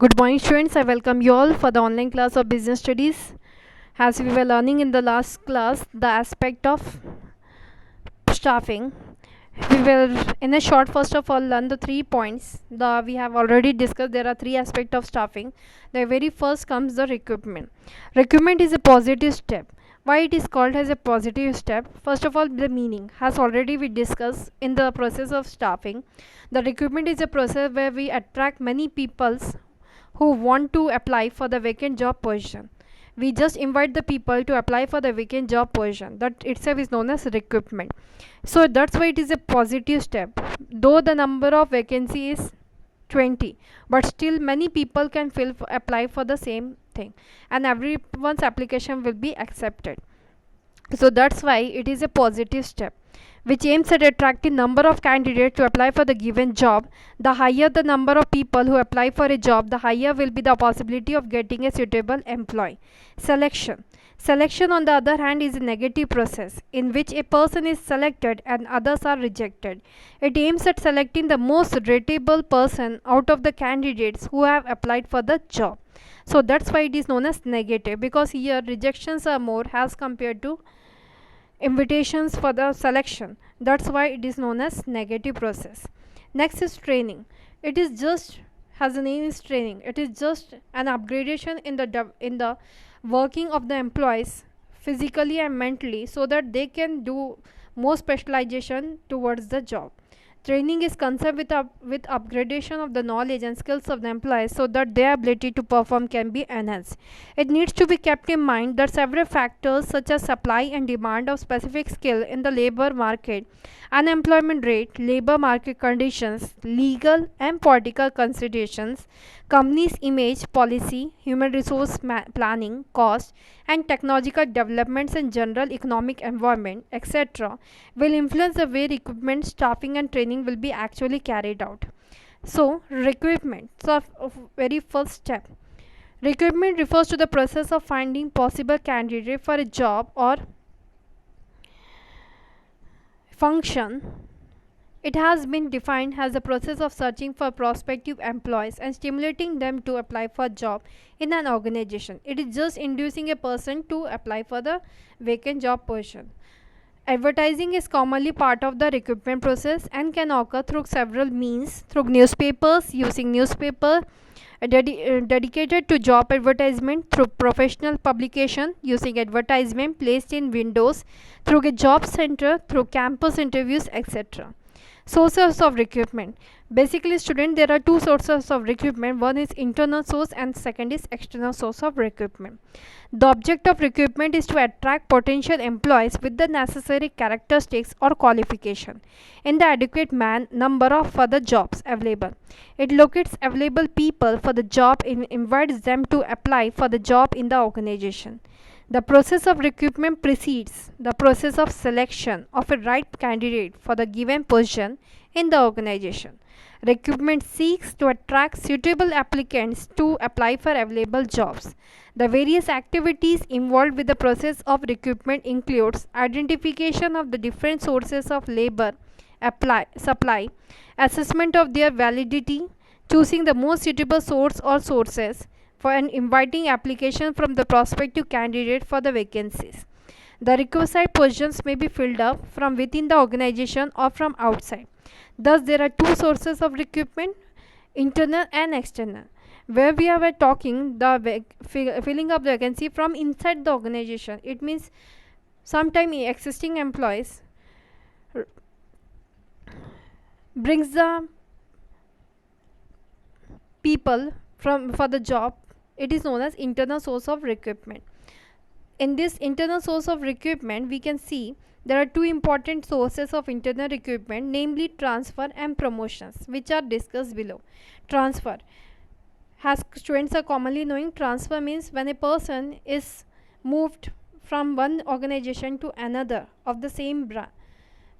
Good morning, students. I welcome you all for the online class of business studies. As we were learning in the last class, the aspect of staffing, we will, in a short, first of all, learn the 3 points. We have already discussed. There are three aspects of staffing. The very first comes the recruitment. Recruitment is a positive step. Why it is called as a positive step? First of all, the meaning has already we discussed in the process of staffing. The recruitment is a process where we attract many peoples who want to apply for the vacant job position. We just invite the people to apply for the vacant job position. That itself is known as recruitment. So that's why it is a positive step. Though the number of vacancy is 20, but still many people can apply for the same thing, and everyone's application will be accepted. So that's why it is a positive step which aims at attracting number of candidates to apply for the given job. The higher the number of people who apply for a job, the higher will be the possibility of getting a suitable employee. Selection on the other hand is a negative process in which a person is selected and others are rejected. It aims at selecting the most rateable person out of the candidates who have applied for the job. So that's why it is known as negative, because here rejections are more as compared to invitations for the selection. That's why it is known as negative process. Next is training. It is just, as the name is training, it is just an upgradation in the working of the employees physically and mentally, so that they can do more specialization towards the job. Training is concerned with upgradation of the knowledge and skills of the employees so that their ability to perform can be enhanced. It needs to be kept in mind that several factors such as supply and demand of specific skill in the labor market, unemployment rate, labor market conditions, legal and political considerations, companies' image, policy, human resource planning, cost, and technological developments in general economic environment, etc., will influence the way recruitment, staffing, and training will be actually carried out. So, recruitment. So, very first step. Recruitment refers to the process of finding possible candidate for a job or function. It has been defined as the process of searching for prospective employees and stimulating them to apply for a job in an organization. It is just inducing a person to apply for the vacant job position. Advertising is commonly part of the recruitment process and can occur through several means: through newspapers, using newspaper dedicated to job advertisement, through professional publication, using advertisement placed in windows, through a job center, through campus interviews, etc. Sources of recruitment. Basically, student, there are two sources of recruitment. One is internal source and second is external source of recruitment. The object of recruitment is to attract potential employees with the necessary characteristics or qualification in the adequate number of for the jobs available. It locates available people for the job and invites them to apply for the job in the organization. The process of recruitment precedes the process of selection of a right candidate for the given position in the organization. Recruitment seeks to attract suitable applicants to apply for available jobs. The various activities involved with the process of recruitment includes identification of the different sources of labor supply, assessment of their validity, choosing the most suitable source or sources, for an inviting application from the prospective candidate for the vacancies. The requisite positions may be filled up from within the organization or from outside. Thus, there are two sources of recruitment, internal and external. Where we are talking the filling up the vacancy from inside the organization, it means sometimes existing employees brings the people for the job. It is known as internal source of recruitment. In this internal source of recruitment, we can see there are two important sources of internal recruitment, namely transfer and promotions, which are discussed below. Transfer, as students are commonly knowing, transfer means when a person is moved from one organization to another of the same branch.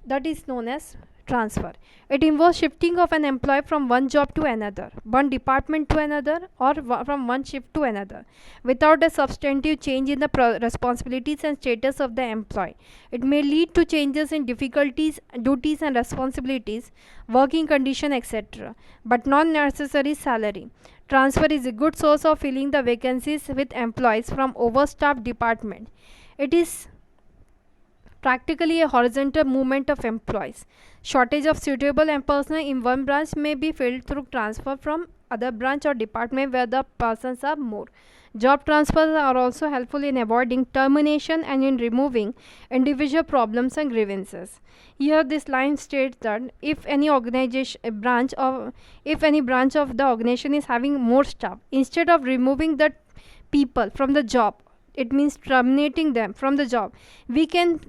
That is known as transfer. It involves shifting of an employee from one job to another, one department to another, or from one shift to another, without a substantive change in the responsibilities and status of the employee. It may lead to changes in difficulties, duties, and responsibilities, working condition, etc., but not necessary salary. Transfer is a good source of filling the vacancies with employees from overstaffed department. It is practically a horizontal movement of employees. Shortage of suitable personnel in one branch may be filled through transfer from other branch or department where the persons are more. Job transfers are also helpful in avoiding termination and in removing individual problems and grievances. Here this line states that if any branch of the organization is having more staff, instead of removing the people from the job, it means terminating them from the job, we can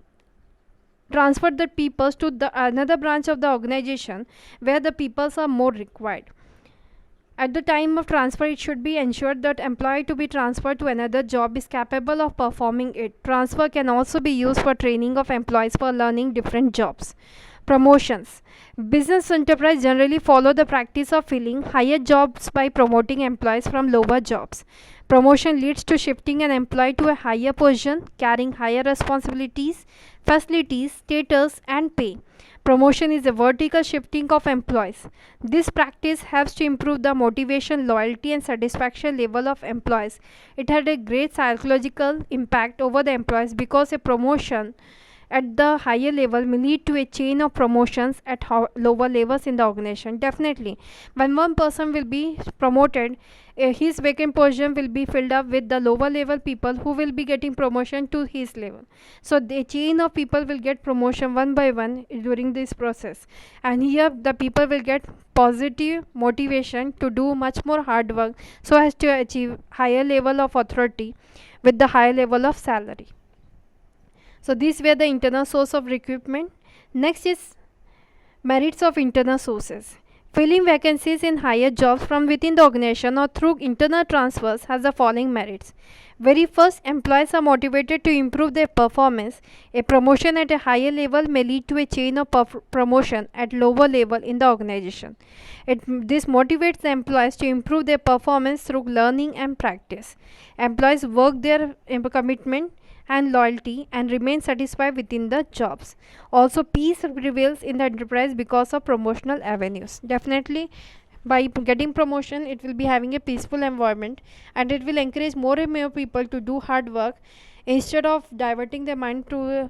transfer the peoples to the another branch of the organization where the peoples are more required. At the time of transfer, it should be ensured that employee to be transferred to another job is capable of performing it. Transfer can also be used for training of employees for learning different jobs. Promotions. Business enterprise generally follow the practice of filling higher jobs by promoting employees from lower jobs. Promotion leads to shifting an employee to a higher position, carrying higher responsibilities, facilities, status, and pay. Promotion is a vertical shifting of employees. This practice helps to improve the motivation, loyalty, and satisfaction level of employees. It had a great psychological impact over the employees because a promotion at the higher level may lead to a chain of promotions at lower levels in the organization. Definitely, when one person will be promoted, his vacant position will be filled up with the lower level people who will be getting promotion to his level. So the chain of people will get promotion one by one during this process, and here the people will get positive motivation to do much more hard work so as to achieve higher level of authority with the higher level of salary. So these were the internal source of recruitment. Next is merits of internal sources. Filling vacancies in higher jobs from within the organization or through internal transfers has the following merits. Very first, employees are motivated to improve their performance. A promotion at a higher level may lead to a chain of promotion at lower level in the organization. This motivates the employees to improve their performance through learning and practice. Employees work their commitment and loyalty and remain satisfied within the jobs. Also, peace prevails in the enterprise because of promotional avenues. Definitely, by getting promotion, it will be having a peaceful environment, and it will encourage more and more people to do hard work instead of diverting their mind to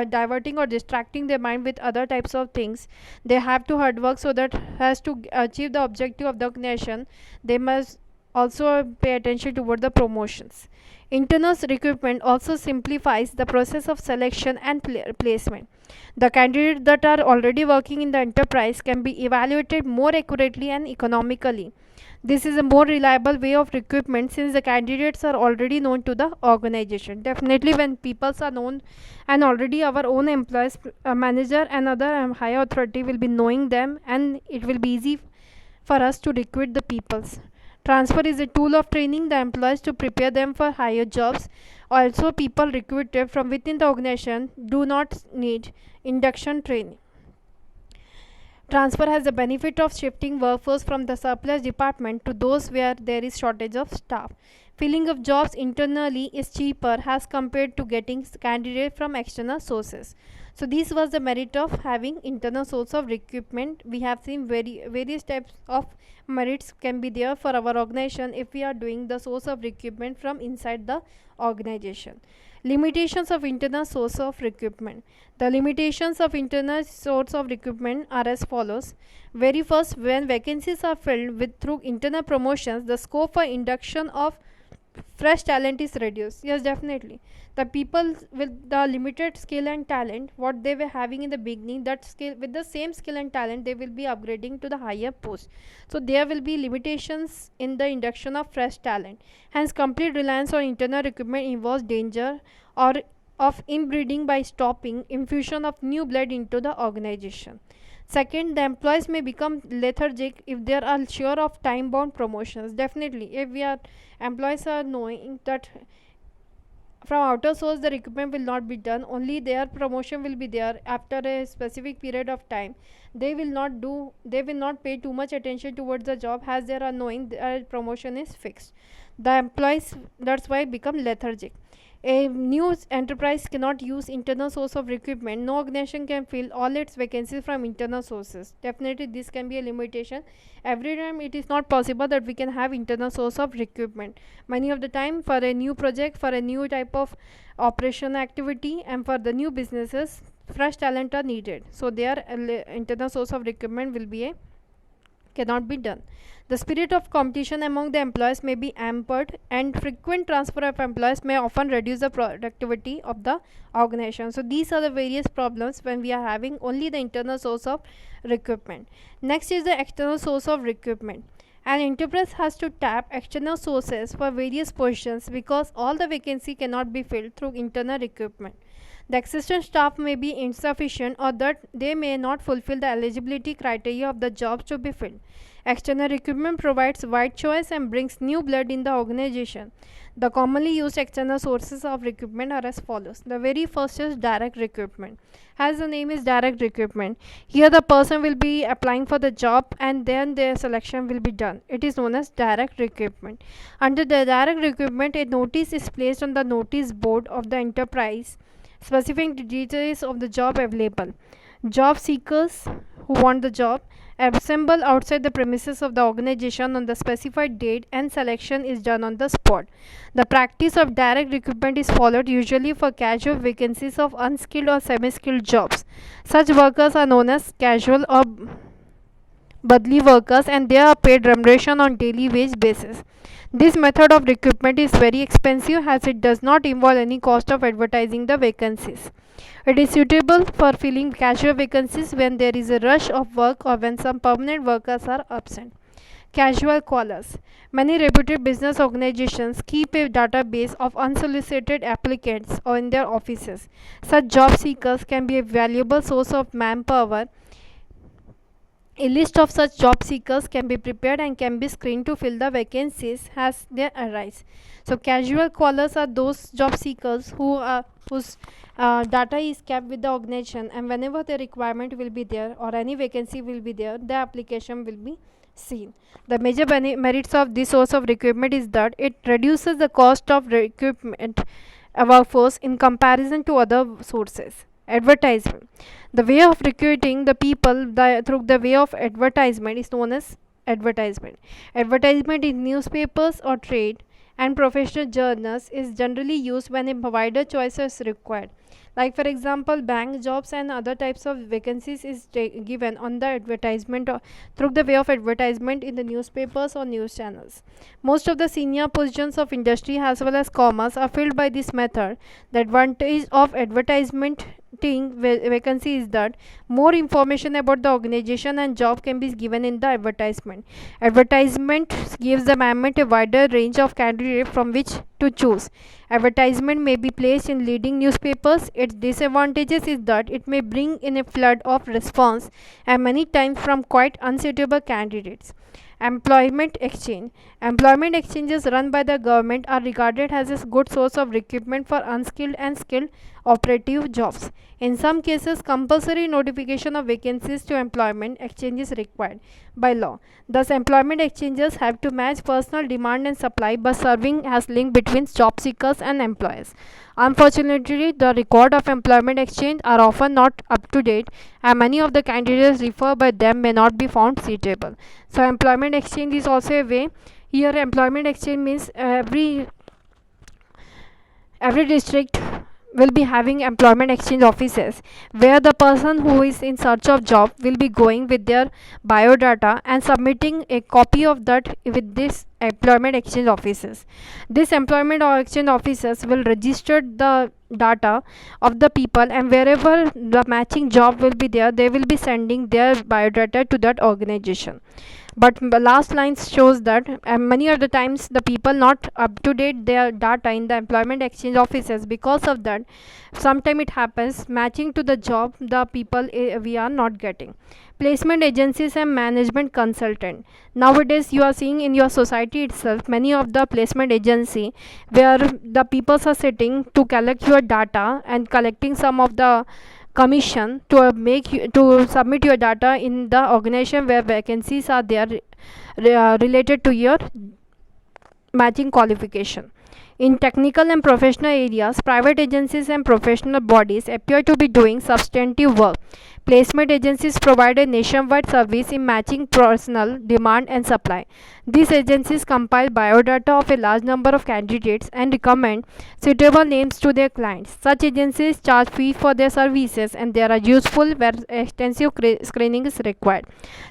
diverting or distracting their mind with other types of things. They have to hard work so that has to achieve the objective of the organization. They must also pay attention toward the promotions. Internal recruitment also simplifies the process of selection and placement. The candidates that are already working in the enterprise can be evaluated more accurately and economically. This is a more reliable way of recruitment since the candidates are already known to the organization. Definitely, when people are known and already our own employees, manager, and other higher authority will be knowing them, and it will be easy for us to recruit the peoples. Transfer is a tool of training the employees to prepare them for higher jobs. Also, people recruited from within the organization do not need induction training. Transfer has the benefit of shifting workforce from the surplus department to those where there is shortage of staff. Filling of jobs internally is cheaper as compared to getting candidates from external sources. So this was the merit of having internal source of recruitment. We have seen various types of merits can be there for our organization if we are doing the source of recruitment from inside the organization. Limitations of internal source of recruitment. The limitations of internal source of recruitment are as follows. Very first, when vacancies are filled with through internal promotions, the scope for induction of fresh talent is reduced. Yes, definitely, the people with the limited skill and talent what they were having in the beginning, that skill with the same skill and talent they will be upgrading to the higher post. So there will be limitations in the induction of fresh talent. Hence, complete reliance on internal recruitment involves danger or of inbreeding by stopping infusion of new blood into the organization. Second, the employees may become lethargic if they are sure of time bound promotions. Definitely, if we are employees are knowing that from outer source the recruitment will not be done, only their promotion will be there after a specific period of time. They will not pay too much attention towards the job, as they are knowing their promotion is fixed. The employees, that's why, become lethargic. A new enterprise cannot use internal source of recruitment. No organization can fill all its vacancies from internal sources. Definitely, this can be a limitation. Every time, it is not possible that we can have internal source of recruitment. Many of the time, for a new project, for a new type of operation activity, and for the new businesses, fresh talent are needed. So, their internal source of recruitment will be a cannot be done. The spirit of competition among the employees may be hampered, and frequent transfer of employees may often reduce the productivity of the organization. So, these are the various problems when we are having only the internal source of recruitment. Next is the external source of recruitment. An enterprise has to tap external sources for various positions because all the vacancy cannot be filled through internal recruitment. The existing staff may be insufficient, or that they may not fulfill the eligibility criteria of the jobs to be filled. External recruitment provides wide choice and brings new blood in the organization. The commonly used external sources of recruitment are as follows. The very first is direct recruitment. As the name is direct recruitment, here the person will be applying for the job and then their selection will be done. It is known as direct recruitment. Under the direct recruitment, a notice is placed on the notice board of the enterprise specifying the details of the job available. Job seekers who want the job assemble outside the premises of the organization on the specified date, and selection is done on the spot. The practice of direct recruitment is followed usually for casual vacancies of unskilled or semi-skilled jobs. Such workers are known as casual or badli workers, and they are paid remuneration on daily wage basis. This method of recruitment is very expensive as it does not involve any cost of advertising the vacancies. It is suitable for filling casual vacancies when there is a rush of work or when some permanent workers are absent. Casual callers. Many reputed business organizations keep a database of unsolicited applicants or in their offices. Such job seekers can be a valuable source of manpower. A list of such job seekers can be prepared and can be screened to fill the vacancies as they arise. So, casual callers are those job seekers whose data is kept with the organization, and whenever the requirement will be there or any vacancy will be there, the application will be seen. The major merits of this source of recruitment is that it reduces the cost of recruitment workforce in comparison to other sources. Advertisement. The way of recruiting the people through the way of advertisement is known as advertisement. Advertisement in newspapers or trade and professional journals is generally used when a wider choice is required. Like for example, bank jobs and other types of vacancies is given on the advertisement or through the way of advertisement in the newspapers or news channels. Most of the senior positions of industry as well as commerce are filled by this method. The advantage of advertisement vacancy is that more information about the organization and job can be given in the advertisement. Advertisement gives the management a wider range of candidates from which to choose. Advertisement may be placed in leading newspapers. Its disadvantages is that it may bring in a flood of response and many times from quite unsuitable candidates. Employment exchange. Employment exchanges run by the government are regarded as a good source of recruitment for unskilled and skilled operative jobs. In some cases, compulsory notification of vacancies to employment exchange is required by law. Thus, employment exchanges have to match personal demand and supply by serving as link between job seekers and employers. Unfortunately, the record of employment exchange are often not up to date, and many of the candidates referred by them may not be found suitable. So, employment exchange is also a way. Here, employment exchange means every district will be having employment exchange offices where the person who is in search of job will be going with their biodata and submitting a copy of that with this employment exchange offices. This employment or exchange officers will register the data of the people, and wherever the matching job will be there, they will be sending their biodata to that organization. but the last line shows that many of the times the people not up to date their data in the employment exchange offices. Because of that, sometime it happens matching to the job the people we are not getting. Placement agencies and management consultant, nowadays you are seeing in your society itself many of the placement agency where the people are sitting to collect your data and collecting some of the commission to make you to submit your data in the organization where vacancies are there related to your matching qualification. In technical and professional areas, private agencies and professional bodies appear to be doing substantive work. Placement agencies provide a nationwide service in matching personnel demand and supply. These agencies compile biodata of a large number of candidates and recommend suitable names to their clients. Such agencies charge fee for their services and they are useful where extensive screening is required.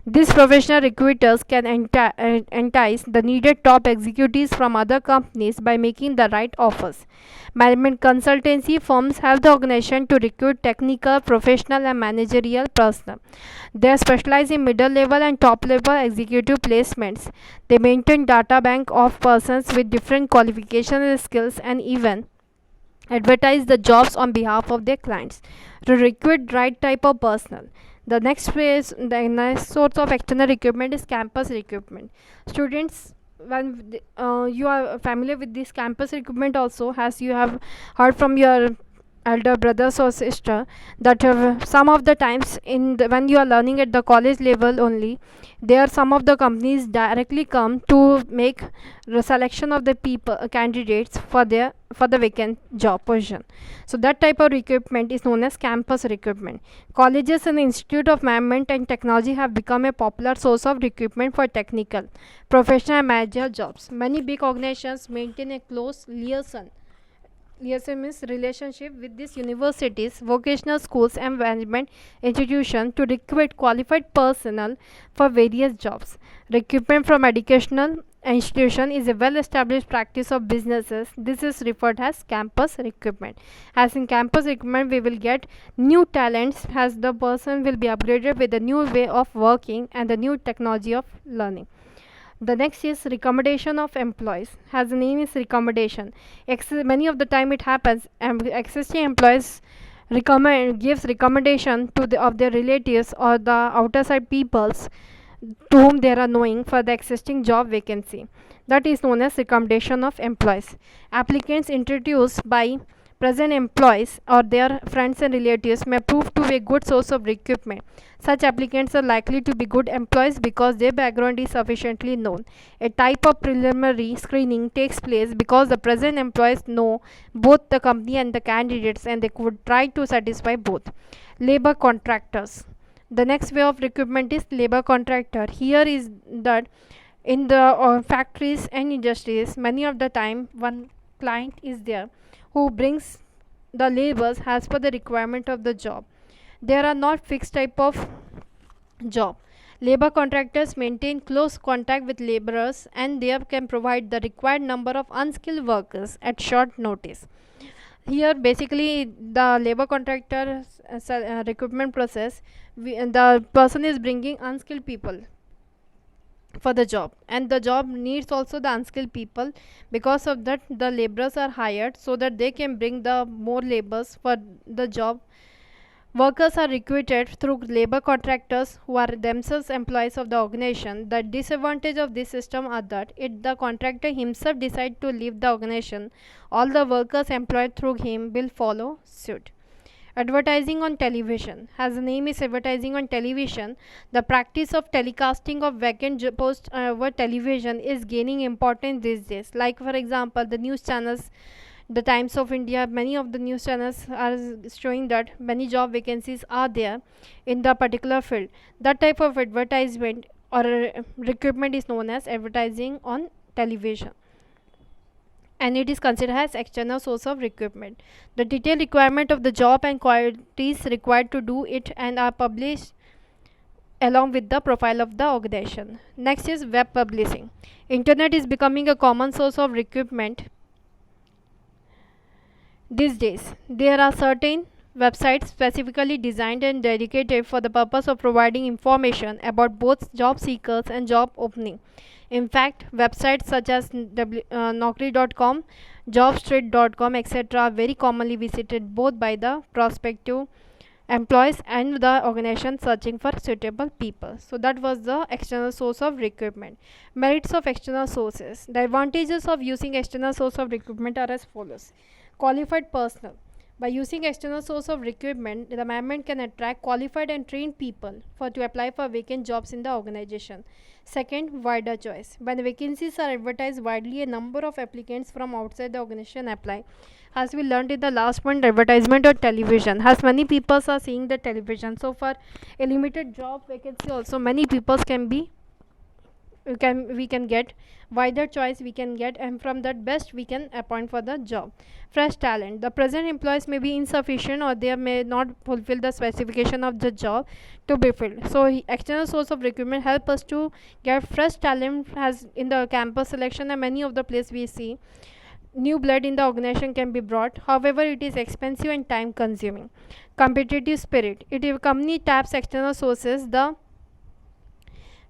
These professional recruiters can entice the needed top executives from other companies by making the right offers. Management consultancy firms help the organization to recruit technical, professional, and managerial personnel. They specialize in middle level and top level executive placements. They maintain data bank of persons with different qualifications and skills and even advertise the jobs on behalf of their clients to recruit right type of personnel. The next source of external recruitment is campus recruitment. Students, when you are familiar with this campus recruitment also, as you have heard from your elder brothers or sister, that some of the times when you are learning at the college level only, there some of the companies directly come to make the selection of the people candidates for the vacant job position. So that type of recruitment is known as campus recruitment. Colleges and Institute of Management and Technology have become a popular source of recruitment for technical, professional, and managerial jobs. Many big organizations maintain a close liaison means relationship with these universities, vocational schools, and management institutions to recruit qualified personnel for various jobs. Recruitment from educational institution is a well-established practice of businesses. This is referred as campus recruitment. As in campus recruitment, we will get new talents as the person will be upgraded with a new way of working and the new technology of learning. The next is recommendation of employees. As the name is recommendation, many of the time it happens existing employees gives recommendation to of their relatives or the outer side peoples to whom they are knowing for the existing job vacancy. That is known as recommendation of employees. Applicants introduced by present employees or their friends and relatives may prove to be a good source of recruitment. Such applicants are likely to be good employees because their background is sufficiently known. A type of preliminary screening takes place because the present employees know both the company and the candidates and they could try to satisfy both. Labor contractors. The next way of recruitment is labor contractor. Here is that in the factories and industries, many of the time one client is there who brings the labors as per the requirement of the job. There are not fixed type of job. Labor contractors maintain close contact with laborers and they can provide the required number of unskilled workers at short notice. Here basically the labor contractor recruitment process, the person is bringing unskilled people for the job and the job needs also the unskilled people. Because of that the laborers are hired so that they can bring the more labors for the job. Workers are recruited through labor contractors who are themselves employees of the organization. The disadvantage of this system are that if the contractor himself decides to leave the organization, all the workers employed through him will follow suit. Advertising on television. As the name is advertising on television, the practice of telecasting of vacant posts over television is gaining importance these days. Like for example, the news channels, the Times of India, many of the news channels are showing that many job vacancies are there in the particular field. That type of advertisement or recruitment is known as advertising on television, and it is considered as external source of recruitment. The detailed requirement of the job and qualities required to do it and are published along with the profile of the organization. Next is web publishing. Internet is becoming a common source of recruitment these days. There are certain websites specifically designed and dedicated for the purpose of providing information about both job seekers and job opening. In fact, websites such as Naukri.com, Jobstreet.com, etc. are very commonly visited both by the prospective employees and the organization searching for suitable people. So that was the external source of recruitment. Merits of external sources. The advantages of using external source of recruitment are as follows. Qualified personnel. By using external source of recruitment, the management can attract qualified and trained people to apply for vacant jobs in the organization. Second, wider choice. When vacancies are advertised widely, a number of applicants from outside the organization apply. As we learned in the last point, advertisement or television. As many people are seeing the television, so for a limited job vacancy also many people can be we can get wider choice we can get, and from that best we can appoint for the job. Fresh talent. The present employees may be insufficient or they may not fulfill the specification of the job to be filled, so external source of recruitment help us to get fresh talent as in the campus selection, and many of the place we see new blood in the organization can be brought. However, it is expensive and time consuming. Competitive spirit. If a company taps external sources, the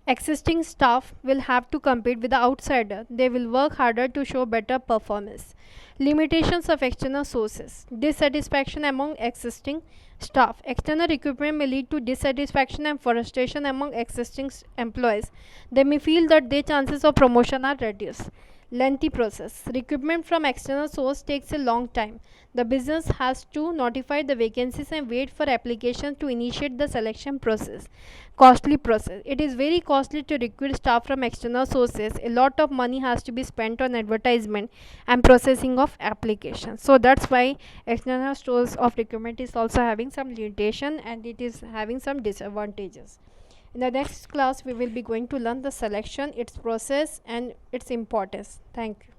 existing staff will have to compete with the outsider. They will work harder to show better performance. Limitations of external sources. Dissatisfaction among existing staff. External recruitment may lead to dissatisfaction and frustration among existing employees. They may feel that their chances of promotion are reduced. Lengthy process. Recruitment from external source takes a long time. The business has to notify the vacancies and wait for applications to initiate the selection process. Costly process. It is very costly to recruit staff from external sources. A lot of money has to be spent on advertisement and processing of applications. So that's why external source of recruitment is also having some limitation and it is having some disadvantages. In the next class, we will be going to learn the selection, its process, and its importance. Thank you.